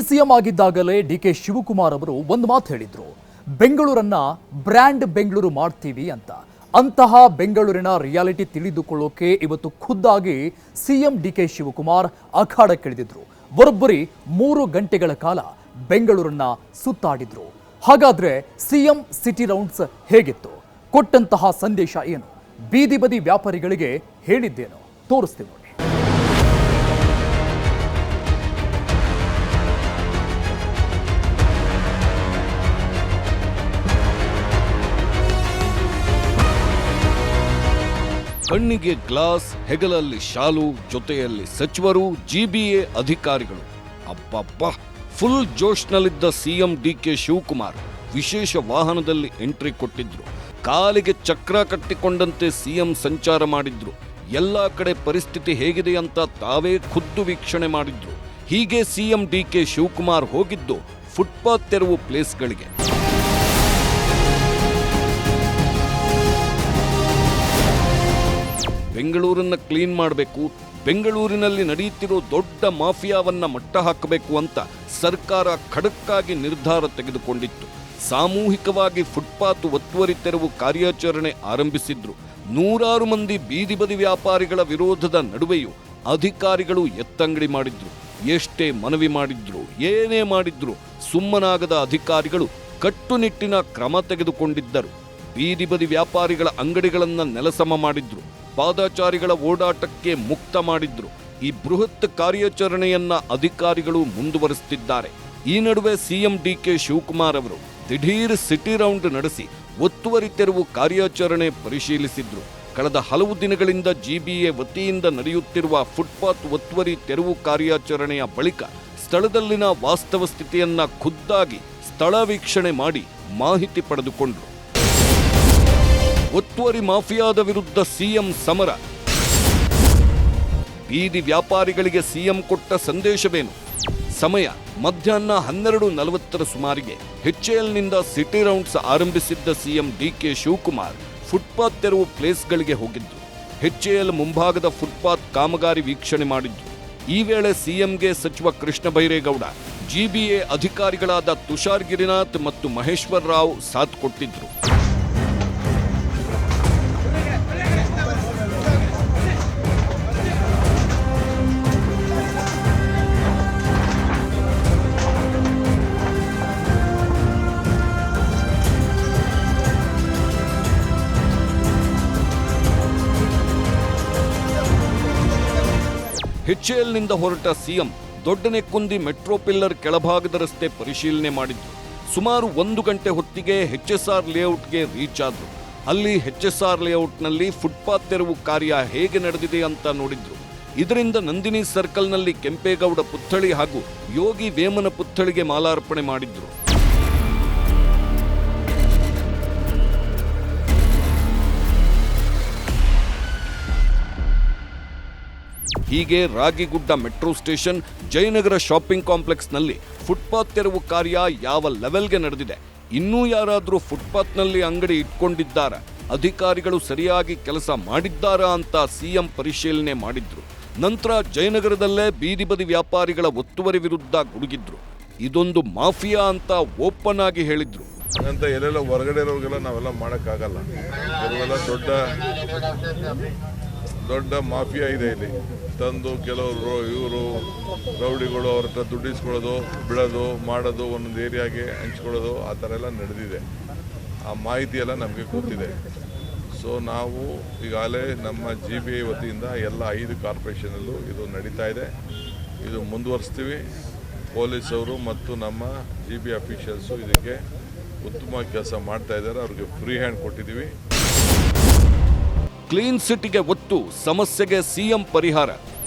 CM ಆಗಿದ್ದಾಗಲೇ DK Shivakumar ಅವರು ಒಂದು ಮಾತು ಹೇಳಿದ್ರು, ಬೆಂಗಳೂರನ್ನ ಬ್ರ್ಯಾಂಡ್ ಬೆಂಗಳೂರು ಮಾಡ್ತೀವಿ ಅಂತ. ಅಂತಹ ಬೆಂಗಳೂರಿನ ರಿಯಾಲಿಟಿ ತಿಳಿದುಕೊಳ್ಳೋಕೆ ಇವತ್ತು ಖುದ್ದಾಗಿ ಸಿಎಂ ಡಿಕೆ ಶಿವಕುಮಾರ್ ಅಖಾಡಕ್ಕಿಳಿದಿದ್ರು. ಬರೋಬ್ಬರಿ 3 ಗಂಟೆಗಳ ಕಾಲ ಬೆಂಗಳೂರನ್ನ ಸುತ್ತಾಡಿದ್ರು. ಹಾಗಾದ್ರೆ ಸಿಎಂ ಸಿಟಿ ರೌಂಡ್ಸ್ ಹೇಗಿತ್ತು? ಕೊಟ್ಟಂತಹ ಸಂದೇಶ ಏನು? ಬೀದಿ ಬದಿ ವ್ಯಾಪಾರಿಗಳಿಗೆ ಹೇಳಿದ್ದೇನು? ತೋರಿಸ್ತೀವಿ ನೋಡಿ. ಕಣ್ಣಿಗೆ ಗ್ಲಾಸ್, ಹೆಗಲಲ್ಲಿ ಶಾಲು, ಜೊತೆಯಲ್ಲಿ ಸಚಿವರು, ಜಿಬಿಎ ಅಧಿಕಾರಿಗಳು. ಅಬ್ಬಬ್ಬ, ಫುಲ್ ಜೋಶ್ನಲ್ಲಿದ್ದ ಸಿಎಂ ಡಿಕೆ ಶಿವಕುಮಾರ್ ವಿಶೇಷ ವಾಹನದಲ್ಲಿ ಎಂಟ್ರಿ ಕೊಟ್ಟಿದ್ರು. ಕಾಲಿಗೆ ಚಕ್ರ ಕಟ್ಟಿಕೊಂಡಂತೆ ಸಿಎಂ ಸಂಚಾರ ಮಾಡಿದ್ರು. ಎಲ್ಲಾ ಕಡೆ ಪರಿಸ್ಥಿತಿ ಹೇಗಿದೆ ಅಂತ ತಾವೇ ಖುದ್ದು ವೀಕ್ಷಣೆ ಮಾಡಿದ್ರು. ಹೀಗೆ ಸಿಎಂ ಡಿಕೆ ಶಿವಕುಮಾರ್ ಹೋಗಿದ್ದು ಫುಟ್ಪಾತ್ ತೆರವು ಪ್ಲೇಸ್ಗಳಿಗೆ. ಬೆಂಗಳೂರನ್ನ ಕ್ಲೀನ್ ಮಾಡಬೇಕು, ಬೆಂಗಳೂರಿನಲ್ಲಿ ನಡೆಯುತ್ತಿರೋ ದೊಡ್ಡ ಮಾಫಿಯಾವನ್ನ ಮಟ್ಟ ಹಾಕಬೇಕು ಅಂತ ಸರ್ಕಾರ ಖಡಕ್ಕಾಗಿ ನಿರ್ಧಾರ ತೆಗೆದುಕೊಂಡಿತ್ತು. ಸಾಮೂಹಿಕವಾಗಿ ಫುಟ್ಪಾತ್ ಒತ್ತುವರಿ ತೆರವು ಕಾರ್ಯಾಚರಣೆ ಆರಂಭಿಸಿದ್ರು. ನೂರಾರು ಮಂದಿ ಬೀದಿ ಬದಿ ವ್ಯಾಪಾರಿಗಳ ವಿರೋಧದ ನಡುವೆಯೂ ಅಧಿಕಾರಿಗಳು ಎತ್ತಂಗಡಿ ಮಾಡಿದ್ರು. ಎಷ್ಟೇ ಮನವಿ ಮಾಡಿದ್ರು, ಏನೇ ಮಾಡಿದ್ರು ಸುಮ್ಮನಾಗದ ಅಧಿಕಾರಿಗಳು ಕಟ್ಟುನಿಟ್ಟಿನ ಕ್ರಮ ತೆಗೆದುಕೊಂಡಿದ್ದರು. ಬೀದಿ ಬದಿ ವ್ಯಾಪಾರಿಗಳ ಅಂಗಡಿಗಳನ್ನ ನೆಲಸಮ ಮಾಡಿದ್ರು. ಪಾದಚಾರಿಗಳ ಓಡಾಟಕ್ಕೆ ಮುಕ್ತ ಮಾಡಿದ್ರು. ಈ ಬೃಹತ್ ಕಾರ್ಯಾಚರಣೆಯನ್ನ ಅಧಿಕಾರಿಗಳು ಮುಂದುವರಿಸುತ್ತಿದ್ದಾರೆ. ಈ ನಡುವೆ ಸಿಎಂ ಡಿಕೆ ಶಿವಕುಮಾರ್ ಅವರು ದಿಢೀರ್ ಸಿಟಿ ರೌಂಡ್ ನಡೆಸಿ ಒತ್ತುವರಿ ತೆರವು ಕಾರ್ಯಾಚರಣೆ ಪರಿಶೀಲಿಸಿದ್ರು. ಕಳೆದ ಹಲವು ದಿನಗಳಿಂದ ಜಿಬಿಎ ವತಿಯಿಂದ ನಡೆಯುತ್ತಿರುವ ಫುಟ್ಪಾತ್ ಒತ್ತುವರಿ ತೆರವು ಕಾರ್ಯಾಚರಣೆಯ ಬಳಿಕ ಸ್ಥಳದಲ್ಲಿನ ವಾಸ್ತವ ಸ್ಥಿತಿಯನ್ನ ಖುದ್ದಾಗಿ ಸ್ಥಳ ವೀಕ್ಷಣೆ ಮಾಡಿ ಮಾಹಿತಿ ಪಡೆದುಕೊಂಡ್ರು. ಒತ್ತುವರಿ ಮಾಫಿಯಾದ ವಿರುದ್ಧ ಸಿಎಂ ಸಮರ. ಬೀದಿ ವ್ಯಾಪಾರಿಗಳಿಗೆ ಸಿಎಂ ಕೊಟ್ಟ ಸಂದೇಶವೇನು? ಸಮಯ ಮಧ್ಯಾಹ್ನ 12:40 ಸುಮಾರಿಗೆ ಎಚ್ಎಎಲ್ನಿಂದ ಸಿಟಿ ರೌಂಡ್ಸ್ ಆರಂಭಿಸಿದ್ದ ಸಿಎಂ ಡಿಕೆ ಶಿವಕುಮಾರ್ ಫುಟ್ಪಾತ್ ತೆರವು ಪ್ಲೇಸ್ಗಳಿಗೆ ಹೋಗಿದ್ರು. ಎಚ್ಎಎಲ್ ಮುಂಭಾಗದ ಫುಟ್ಪಾತ್ ಕಾಮಗಾರಿ ವೀಕ್ಷಣೆ ಮಾಡಿದ್ರು. ಈ ವೇಳೆ ಸಿಎಂಗೆ ಸಚಿವ ಕೃಷ್ಣ ಬೈರೇಗೌಡ, ಜಿಬಿಎ ಅಧಿಕಾರಿಗಳಾದ ತುಷಾರ್ ಗಿರಿನಾಥ್ ಮತ್ತು ಮಹೇಶ್ವರ್ ರಾವ್ ಸಾಥ್ ಕೊಟ್ಟಿದ್ರು. ಎಚ್ಎಎಲ್ನಿಂದ ಹೊರಟ ಸಿಎಂ ದೊಡ್ಡನೆಕ್ಕುಂದಿ ಮೆಟ್ರೋ ಪಿಲ್ಲರ್ ಕೆಳಭಾಗದ ರಸ್ತೆ ಪರಿಶೀಲನೆ ಮಾಡಿದ್ರು. ಸುಮಾರು 1 ಗಂಟೆ ಹೊತ್ತಿಗೆ ಎಚ್ಎಸ್ಆರ್ ಲೇಔಟ್ಗೆ ರೀಚ್ ಆದ್ರು. ಅಲ್ಲಿ ಎಚ್ಎಸ್ಆರ್ ಲೇಔಟ್ನಲ್ಲಿ ಫುಟ್ಪಾತ್ ತೆರವು ಕಾರ್ಯ ಹೇಗೆ ನಡೆದಿದೆ ಅಂತ ನೋಡಿದ್ರು. ಇದರಿಂದ ನಂದಿನಿ ಸರ್ಕಲ್ನಲ್ಲಿ ಕೆಂಪೇಗೌಡ ಪುತ್ಥಳಿ ಹಾಗೂ ಯೋಗಿ ವೇಮನ ಪುತ್ಥಳಿಗೆ ಮಾಲಾರ್ಪಣೆ ಮಾಡಿದ್ರು. ಹೀಗೆ Ragigudda metro station, Jayanagar shopping ಕಾಂಪ್ಲೆಕ್ಸ್ನಲ್ಲಿ ಫುಟ್ಪಾತ್ ತೆರವು ಕಾರ್ಯ ಯಾವ ಲೆವೆಲ್ಗೆ ನಡೆದಿದೆ? ಇನ್ನೂ ಯಾರಾದರೂ ಫುಟ್ಪಾತ್ನಲ್ಲಿ ಅಂಗಡಿ ಇಟ್ಕೊಂಡಿದ್ದಾರಾ? ಅಧಿಕಾರಿಗಳು ಸರಿಯಾಗಿ ಕೆಲಸ ಮಾಡಿದ್ದಾರಾ ಅಂತ ಸಿಎಂ ಪರಿಶೀಲನೆ ಮಾಡಿದ್ರು. ನಂತರ ಜಯನಗರದಲ್ಲೇ ಬೀದಿ ಬದಿ ವ್ಯಾಪಾರಿಗಳ ಒತ್ತುವರಿ ವಿರುದ್ಧ ಗುಡುಗಿದ್ರು. ಇದೊಂದು ಮಾಫಿಯಾ ಅಂತ ಓಪನ್ ಆಗಿ ಹೇಳಿದ್ರು. ಅಂತ ಎಲ್ಲೆಲ್ಲ ಹೊರಗಡೆ ಇರೋರಿಗೆಲ್ಲ ನಾವೆಲ್ಲ ಮಾಡೋಕ್ಕಾಗಲ್ಲ. ಕೆಲವೆಲ್ಲ ದೊಡ್ಡ ಮಾಫಿಯಾ ಇದೆ ಇಲ್ಲಿ. ತಂದು ಕೆಲವರು ಇವರು ರೌಡಿಗಳು ಅವ್ರ ಹತ್ರ ದುಡ್ಡಿಸ್ಕೊಳ್ಳೋದು, ಬಿಡೋದು, ಮಾಡೋದು, ಒಂದೊಂದು ಏರಿಯಾಗೆ ಹಂಚ್ಕೊಳ್ಳೋದು, ಆ ಥರ ಎಲ್ಲ ನಡೆದಿದೆ. ಆ ಮಾಹಿತಿ ಎಲ್ಲ ನಮಗೆ ಗೊತ್ತಿದೆ. ಸೊ ನಾವು ಈಗಾಗಲೇ ನಮ್ಮ ಜಿಬಿಎ ವತಿಯಿಂದ ಎಲ್ಲ 5 ಕಾರ್ಪೊರೇಷನಲ್ಲೂ ಇದು ನಡೀತಾ ಇದೆ. ಇದು ಮುಂದುವರಿಸ್ತೀವಿ. ಪೊಲೀಸವರು ಮತ್ತು ನಮ್ಮ ಜಿಬಿಎ ಅಫಿಷಿಯಲ್ಸು ಇದಕ್ಕೆ ಉತ್ತಮ ಕೆಲಸ ಮಾಡ್ತಾ ಇದ್ದಾರೆ. ಅವ್ರಿಗೆ ಫ್ರೀ ಹ್ಯಾಂಡ್ ಕೊಟ್ಟಿದ್ದೀವಿ. ಕ್ಲೀನ್ ಸಿಟಿಗೆ ಒತ್ತು, ಸಮಸ್ಯೆಗೆ ಸಿಎಂ ಪರಿಹಾರ.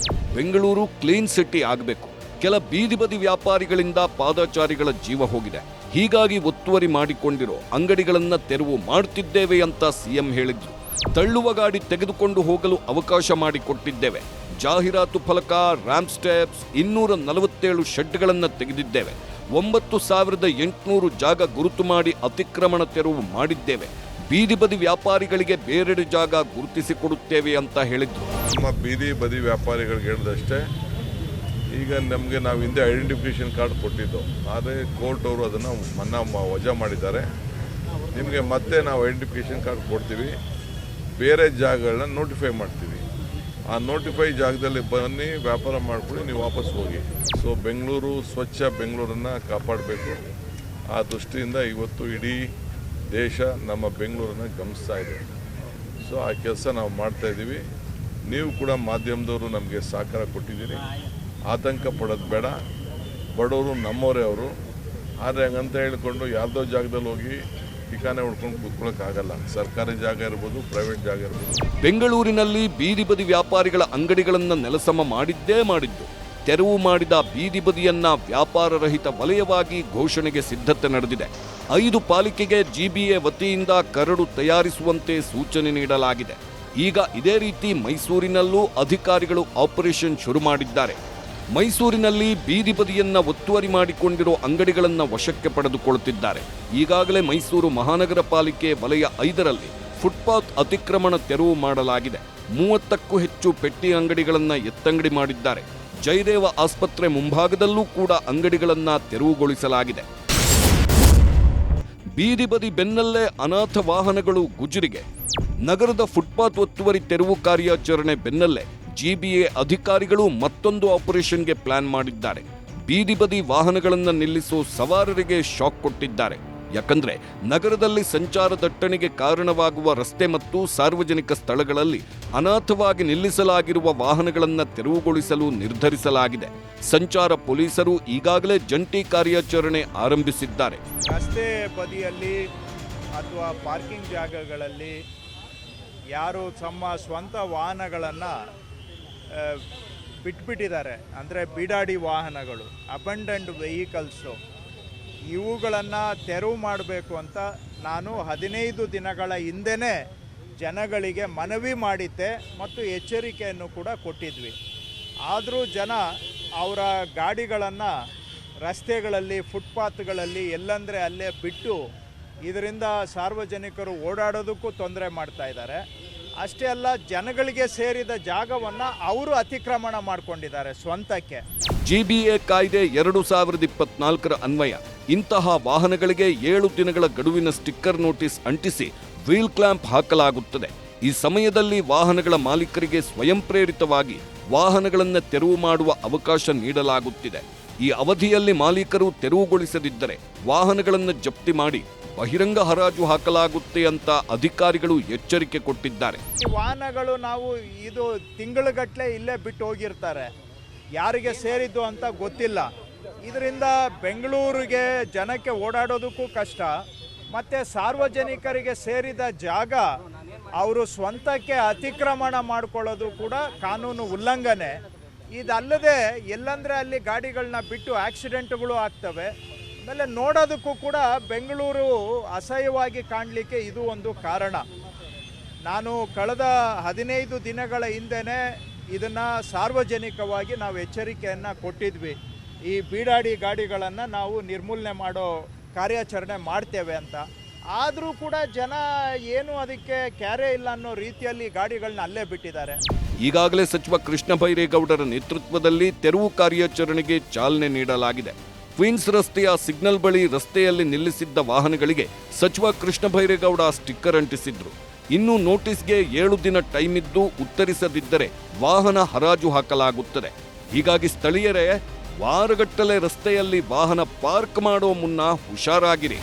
ಬೆಂಗಳೂರು ಕ್ಲೀನ್ ಸಿಟಿ ಆಗಬೇಕು. ಕೆಲ ಬೀದಿ ಬದಿ ವ್ಯಾಪಾರಿಗಳಿಂದ ಪಾದಚಾರಿಗಳ ಜೀವ ಹೋಗಿದೆ. ಹೀಗಾಗಿ ಒತ್ತುವರಿ ಮಾಡಿಕೊಂಡಿರೋ ಅಂಗಡಿಗಳನ್ನ ತೆರವು ಮಾಡುತ್ತಿದ್ದೇವೆ ಅಂತ ಸಿಎಂ ಹೇಳಿದ್ರು. ತಳ್ಳುವ ಗಾಡಿ ತೆಗೆದುಕೊಂಡು ಹೋಗಲು ಅವಕಾಶ ಮಾಡಿಕೊಟ್ಟಿದ್ದೇವೆ. ಜಾಹೀರಾತು ಫಲಕ, ರ್ಯಾಂಪ್ ಸ್ಟೆಪ್ಸ್, 247 ಶೆಡ್ಗಳನ್ನು ತೆಗೆದಿದ್ದೇವೆ. 9800 ಜಾಗ ಗುರುತು ಮಾಡಿ ಅತಿಕ್ರಮಣ ತೆರವು ಮಾಡಿದ್ದೇವೆ. ಬೀದಿ ಬದಿ ವ್ಯಾಪಾರಿಗಳಿಗೆ ಬೇರೆಡೆ ಜಾಗ ಗುರುತಿಸಿಕೊಡುತ್ತೇವೆ ಅಂತ ಹೇಳಿದ್ರು. ನಮ್ಮ ಬೀದಿ ಬದಿ ವ್ಯಾಪಾರಿಗಳಿಗೆ ಹೇಳಿದಷ್ಟೇ ಈಗ ನಮಗೆ ನಾವು ಹಿಂದೆ ಐಡೆಂಟಿಫಿಕೇಷನ್ ಕಾರ್ಡ್ ಕೊಟ್ಟಿದ್ದು, ಆದರೆ ಕೋರ್ಟ್ ಅವರು ಅದನ್ನು ವಜಾ ಮಾಡಿದ್ದಾರೆ. ನಿಮಗೆ ಮತ್ತೆ ನಾವು ಐಡೆಂಟಿಫಿಕೇಷನ್ ಕಾರ್ಡ್ ಕೊಡ್ತೀವಿ, ಬೇರೆ ಜಾಗಗಳನ್ನ ನೋಟಿಫೈ ಮಾಡ್ತೀವಿ. ಆ ನೋಟಿಫೈ ಜಾಗದಲ್ಲಿ ಬನ್ನಿ, ವ್ಯಾಪಾರ ಮಾಡ್ಕೊಳ್ಳಿ, ನೀವು ವಾಪಸ್ ಹೋಗಿ. ಸೊ ಬೆಂಗಳೂರು ಸ್ವಚ್ಛ ಬೆಂಗಳೂರನ್ನು ಕಾಪಾಡಬೇಕು. ಆ ದೃಷ್ಟಿಯಿಂದ ಇವತ್ತು ಇಡೀ ದೇಶ ನಮ್ಮ ಬೆಂಗಳೂರನ್ನು ಗಮನಿಸ್ತಾ ಇದೆ. ಸೊ ಆ ಕೆಲಸ ನಾವು ಮಾಡ್ತಾಯಿದ್ದೀವಿ. ನೀವು ಕೂಡ ಮಾಧ್ಯಮದವರು ನಮಗೆ ಸಹಕಾರ ಕೊಟ್ಟಿದ್ದೀರಿ. ಆತಂಕ ಪಡೋದು ಬೇಡ, ಬಡವರು ನಮ್ಮವರೇ ಅವರು. ಆದರೆ ಹಂಗಂತ ಹೇಳ್ಕೊಂಡು ಯಾವುದೋ ಜಾಗದಲ್ಲಿ ಹೋಗಿ ಠಿಕಾನೆ ಹೊಡ್ಕೊಂಡು ಕೂತ್ಕೊಳ್ಳೋಕ್ಕಾಗಲ್ಲ. ಸರ್ಕಾರಿ ಜಾಗ ಇರ್ಬೋದು, ಪ್ರೈವೇಟ್ ಜಾಗ ಇರ್ಬೋದು. ಬೆಂಗಳೂರಿನಲ್ಲಿ ಬೀದಿ ಬದಿ ವ್ಯಾಪಾರಿಗಳ ಅಂಗಡಿಗಳನ್ನು ನೆಲಸಮ ಮಾಡಿದ್ದು. ತೆರವು ಮಾಡಿದ ಬೀದಿ ಬದಿಯನ್ನ ವ್ಯಾಪಾರ ರಹಿತ ವಲಯವಾಗಿ ಘೋಷಣೆಗೆ ಸಿದ್ಧತೆ ನಡೆದಿದೆ. 5 ಪಾಲಿಕೆಗೆ ಜಿಬಿಎ ವತಿಯಿಂದ ಕರಡು ತಯಾರಿಸುವಂತೆ ಸೂಚನೆ ನೀಡಲಾಗಿದೆ. ಈಗ ಇದೇ ರೀತಿ ಮೈಸೂರಿನಲ್ಲೂ ಅಧಿಕಾರಿಗಳು ಆಪರೇಷನ್ ಶುರು ಮಾಡಿದ್ದಾರೆ. ಮೈಸೂರಿನಲ್ಲಿ ಬೀದಿ ಬದಿಯನ್ನ ಒತ್ತುವರಿ ಮಾಡಿಕೊಂಡಿರೋ ಅಂಗಡಿಗಳನ್ನು ವಶಕ್ಕೆ ಪಡೆದುಕೊಳ್ಳುತ್ತಿದ್ದಾರೆ. ಈಗಾಗಲೇ ಮೈಸೂರು ಮಹಾನಗರ ಪಾಲಿಕೆ ವಲಯ 5ರಲ್ಲಿ ಫುಟ್ಪಾತ್ ಅತಿಕ್ರಮಣ ತೆರವು ಮಾಡಲಾಗಿದೆ. 30ಕ್ಕೂ ಹೆಚ್ಚು ಪೆಟ್ಟಿ ಅಂಗಡಿಗಳನ್ನು ಎತ್ತಂಗಡಿ ಮಾಡಿದ್ದಾರೆ. ಜಯದೇವ ಆಸ್ಪತ್ರೆ ಮುಂಭಾಗದಲ್ಲೂ ಕೂಡ ಅಂಗಡಿಗಳನ್ನು ತೆರವುಗೊಳಿಸಲಾಗಿದೆ. ಬೀದಿ ಬದಿ ಬೆನ್ನಲ್ಲೇ ಅನಾಥ ವಾಹನಗಳು ಗುಜರಿಗೆ. ನಗರದ ಫುಟ್ಪಾತ್ ಒತ್ತುವರಿ ತೆರವು ಕಾರ್ಯಾಚರಣೆ ಬೆನ್ನಲ್ಲೇ ಜಿಬಿಎ ಅಧಿಕಾರಿಗಳು ಮತ್ತೊಂದು ಆಪರೇಷನ್ಗೆ ಪ್ಲಾನ್ ಮಾಡಿದ್ದಾರೆ. ಬೀದಿ ಬದಿ ವಾಹನಗಳನ್ನು ನಿಲ್ಲಿಸೋ ಸವಾರರಿಗೆ ಶಾಕ್ ಕೊಟ್ಟಿದ್ದಾರೆ. ಯಾಕಂದ್ರೆ ನಗರದಲ್ಲಿ ಸಂಚಾರ ದಟ್ಟಣೆಗೆ ಕಾರಣವಾಗುವ ರಸ್ತೆ ಮತ್ತು ಸಾರ್ವಜನಿಕ ಸ್ಥಳಗಳಲ್ಲಿ ಅನಾಥವಾಗಿ ನಿಲ್ಲಿಸಲಾಗಿರುವ ವಾಹನಗಳನ್ನು ತೆರವುಗೊಳಿಸಲು ನಿರ್ಧರಿಸಲಾಗಿದೆ. ಸಂಚಾರ ಪೊಲೀಸರು ಈಗಾಗಲೇ ಜಂಟಿ ಕಾರ್ಯಾಚರಣೆ ಆರಂಭಿಸಿದ್ದಾರೆ. ರಸ್ತೆ ಬದಿಯಲ್ಲಿ ಅಥವಾ ಪಾರ್ಕಿಂಗ್ ಜಾಗಗಳಲ್ಲಿ ಯಾರು ತಮ್ಮ ಸ್ವಂತ ವಾಹನಗಳನ್ನು ಬಿಟ್ಬಿಟ್ಟಿದ್ದಾರೆ, ಅಂದರೆ ಬಿಡಾಡಿ ವಾಹನಗಳು, ಅಬಂಡನ್ಡ್ ವೆಹಿಕಲ್ಸು, ಇವುಗಳನ್ನು ತೆರವು ಮಾಡಬೇಕು ಅಂತ ನಾನು 15 ದಿನಗಳ ಹಿಂದೆಯೇ ಜನಗಳಿಗೆ ಮನವಿ ಮಾಡಿದ್ದೆ ಮತ್ತು ಎಚ್ಚರಿಕೆಯನ್ನು ಕೂಡ ಕೊಟ್ಟಿದ್ವಿ. ಆದರೂ ಜನ ಅವರ ಗಾಡಿಗಳನ್ನು ರಸ್ತೆಗಳಲ್ಲಿ, ಫುಟ್ಪಾತ್ಗಳಲ್ಲಿ ಎಲ್ಲಂದರೆ ಅಲ್ಲೇ ಬಿಟ್ಟು ಇದರಿಂದ ಸಾರ್ವಜನಿಕರು ಓಡಾಡೋದಕ್ಕೂ ತೊಂದರೆ ಮಾಡ್ತಾ ಇದ್ದಾರೆ. ಅಷ್ಟೇ ಅಲ್ಲ, ಜನಗಳಿಗೆ ಸೇರಿದ ಜಾಗವನ್ನು ಅವರು ಅತಿಕ್ರಮಣ ಮಾಡಿಕೊಂಡಿದ್ದಾರೆ ಸ್ವಂತಕ್ಕೆ. ಜಿಬಿಎ ಕಾಯ್ದೆ 2024ರ ಅನ್ವಯ ಇಂತಹ ವಾಹನಗಳಿಗೆ 7 ದಿನಗಳ ಗಡುವಿನ ಸ್ಟಿಕ್ಕರ್ ನೋಟಿಸ್ ಅಂಟಿಸಿ ವೀಲ್ ಕ್ಲಾಂಪ್ ಹಾಕಲಾಗುತ್ತದೆ. ಈ ಸಮಯದಲ್ಲಿ ವಾಹನಗಳ ಮಾಲೀಕರಿಗೆ ಸ್ವಯಂ ಪ್ರೇರಿತವಾಗಿ ವಾಹನಗಳನ್ನು ತೆರವು ಮಾಡುವ ಅವಕಾಶ ನೀಡಲಾಗುತ್ತಿದೆ. ಈ ಅವಧಿಯಲ್ಲಿ ಮಾಲೀಕರು ತೆರವುಗೊಳಿಸದಿದ್ದರೆ ವಾಹನಗಳನ್ನು ಜಪ್ತಿ ಮಾಡಿ ಬಹಿರಂಗ ಹರಾಜು ಹಾಕಲಾಗುತ್ತೆ ಅಂತ ಅಧಿಕಾರಿಗಳು ಎಚ್ಚರಿಕೆ ಕೊಟ್ಟಿದ್ದಾರೆ. ಈ ವಾಹನಗಳು ನಾವು ಇದು ತಿಂಗಳುಗಟ್ಟಲೆ ಇಲ್ಲೇ ಬಿಟ್ಟು ಹೋಗಿರ್ತಾರೆ, ಯಾರಿಗೆ ಸೇರಿದ್ದು ಅಂತ ಗೊತ್ತಿಲ್ಲ. ಇದರಿಂದ ಬೆಂಗಳೂರಿಗೆ ಜನಕ್ಕೆ ಓಡಾಡೋದಕ್ಕೂ ಕಷ್ಟ, ಮತ್ತು ಸಾರ್ವಜನಿಕರಿಗೆ ಸೇರಿದ ಜಾಗ ಅವರು ಸ್ವಂತಕ್ಕೆ ಅತಿಕ್ರಮಣ ಮಾಡಿಕೊಳ್ಳೋದು ಕೂಡ ಕಾನೂನು ಉಲ್ಲಂಘನೆ. ಇದಲ್ಲದೆ ಎಲ್ಲಂದರೆ ಅಲ್ಲಿ ಗಾಡಿಗಳನ್ನ ಬಿಟ್ಟು ಆಕ್ಸಿಡೆಂಟ್ಗಳು ಆಗ್ತವೆ. ಆಮೇಲೆ ನೋಡೋದಕ್ಕೂ ಕೂಡ ಬೆಂಗಳೂರು ಅಸಹ್ಯವಾಗಿ ಕಾಣಲಿಕ್ಕೆ ಇದು ಒಂದು ಕಾರಣ. ನಾನು ಕಳೆದ 15 ದಿನಗಳ ಹಿಂದೆಯೇ ಇದನ್ನು ಸಾರ್ವಜನಿಕವಾಗಿ ನಾವು ಎಚ್ಚರಿಕೆಯನ್ನು ಕೊಟ್ಟಿದ್ವಿ. ಈ ಬೀಡಾಡಿ ಗಾಡಿಗಳನ್ನು ನಾವು ನಿರ್ಮೂಲನೆ ಮಾಡೋ ಕಾರ್ಯಾಚರಣೆ ಮಾಡ್ತೇವೆ ಅಂತ. ಆದರೂ ಕೂಡ ಜನ ಏನು ಅದಕ್ಕೆ ಕ್ಯಾರೆ ಇಲ್ಲ ಅನ್ನೋ ರೀತಿಯಲ್ಲಿ ಗಾಡಿಗಳನ್ನ ಅಲ್ಲೇ ಬಿಟ್ಟಿದ್ದಾರೆ. ಈಗಾಗಲೇ ಸಚಿವ ಕೃಷ್ಣ ಬೈರೇಗೌಡರ ನೇತೃತ್ವದಲ್ಲಿ ತೆರವು ಕಾರ್ಯಾಚರಣೆಗೆ ಚಾಲನೆ ನೀಡಲಾಗಿದೆ. ಕ್ವೀನ್ಸ್ ರಸ್ತೆಯ ಸಿಗ್ನಲ್ ಬಳಿ ರಸ್ತೆಯಲ್ಲಿ ನಿಲ್ಲಿಸಿದ್ದ ವಾಹನಗಳಿಗೆ ಸಚಿವ ಕೃಷ್ಣ ಬೈರೇಗೌಡ ಸ್ಟಿಕ್ಕರ್ ಅಂಟಿಸಿದ್ರು. ಇನ್ನು ನೋಟಿಸ್ಗೆ 7 ದಿನ ಟೈಮ್ ಇದ್ದು ಉತ್ತರಿಸದಿದ್ದರೆ ವಾಹನ ಹರಾಜು ಹಾಕಲಾಗುತ್ತದೆ. ಹೀಗಾಗಿ ಸ್ಥಳೀಯರೇ ವಾರಗಟ್ಟಲೆ ರಸ್ತೆಯಲ್ಲಿ ವಾಹನ ಪಾರ್ಕ್ ಮಾಡೋ ಮುನ್ನ ಹುಷಾರಾಗಿರಿ.